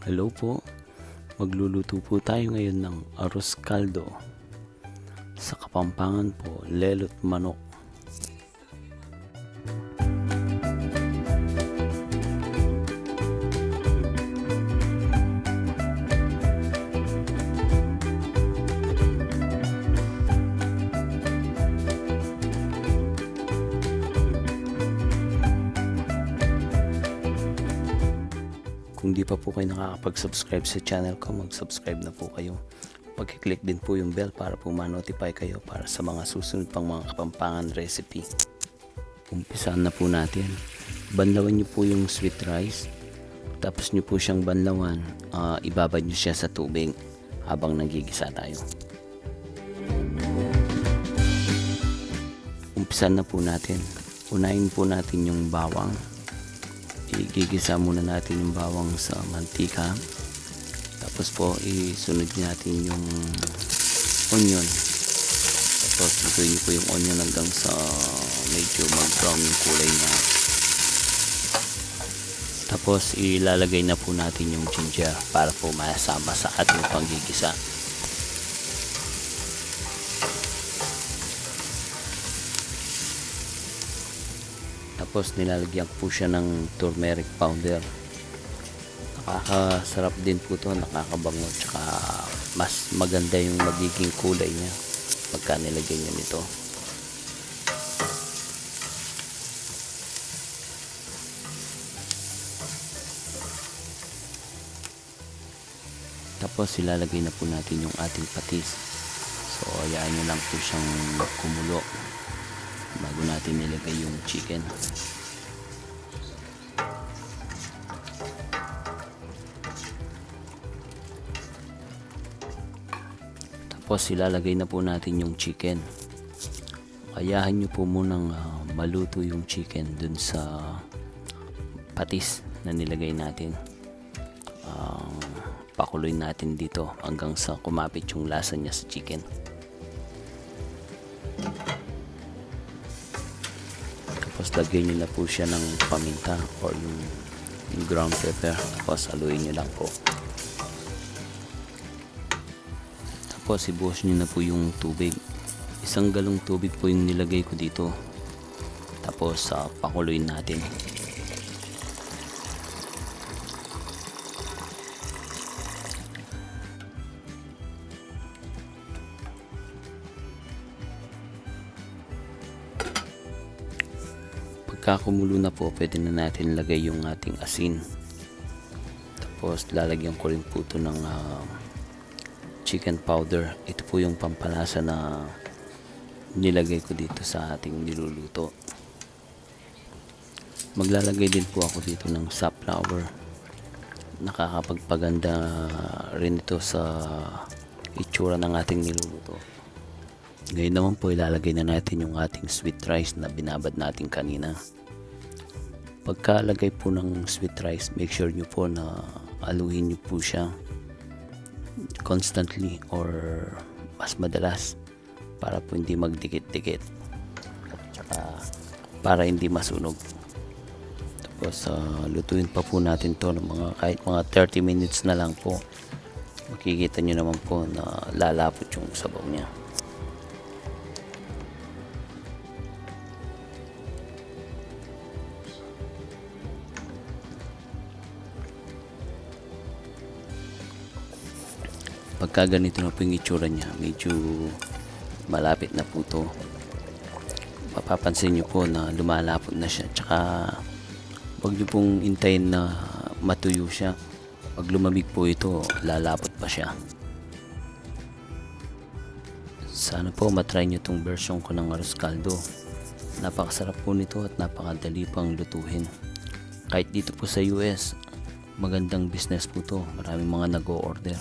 Hello po, magluluto po tayo ngayon ng arroz caldo. Sa Kapampangan po, Lelot manok. Kung di pa po kayo nakakapag-subscribe sa channel ko, mag-subscribe na po kayo. Pag-click din po yung bell para po ma-notify kayo para sa mga susunod pang mga Kapampangan recipe. Umpisahan na po natin. Banlawan nyo po yung sweet rice. Tapos nyo po siyang banlawan. Ibabad nyo siya sa tubig habang nagigisa tayo. Umpisahan na po natin. Unahin po natin yung bawang. Igigisa muna natin yung bawang sa mantika. Tapos po isunod natin yung onion. Tapos lutuin niyo po yung onion hanggang sa medyo mag-brown yung kulay niya. Tapos ilalagay na po natin yung ginger para po masama sa ating panggigisa. Tapos nilalagyan po siya ng turmeric powder. Nakakasarap din po ito, nakakabango, tsaka mas maganda yung magiging kulay niya pagka nilagyan niyo nito. Tapos ilalagay na po natin yung ating patis. So hayaan nyo lang po siyang kumulo bago natin nilagay yung chicken. Tapos ilalagay na po natin yung chicken. Hayahan nyo po munang maluto yung chicken dun sa patis na nilagay natin. Pakuloy natin dito hanggang sa kumapit yung lasa niya sa chicken. Tapos lagyan nyo na po siya ng paminta or yung ground pepper. Tapos haluin nyo lang po. Tapos ibuhos nyo na po yung tubig. 1 galong tubig po yung nilagay ko dito. Tapos pakuloyin natin. Pagka kumulo na po, pwede na natin lagay yung ating asin. Tapos lalagyan ko rin po ito ng chicken powder. Ito po yung pampalasa na nilagay ko dito sa ating niluluto. Maglalagay din po ako dito ng safflower. Nakakapagpaganda rin ito sa itsura ng ating niluluto. Ngayon naman po ilalagay na natin yung ating sweet rice na binabad natin kanina. Pagkalagay po ng sweet rice, make sure nyo po na aluhin nyo po siya constantly or mas madalas para po hindi magdikit-dikit, tsaka para hindi masunog. Tapos lutuin pa po natin to ng kahit mga 30 minutes na lang po. Makikita nyo naman po na lalapot yung sabaw niya. Pagka ganito na po yung itsura niya, medyo malapit na po ito. Mapapansin nyo po na lumalapot na siya. Tsaka huwag nyo pong intayin na matuyo siya. Pag lumamig po ito, lalapot pa siya. Sana po matry nyo itong version ko ng arroz caldo. Napakasarap po nito at napakadali pang lutuhin. Kahit dito po sa US, magandang business po ito. Maraming mga nag-o-order.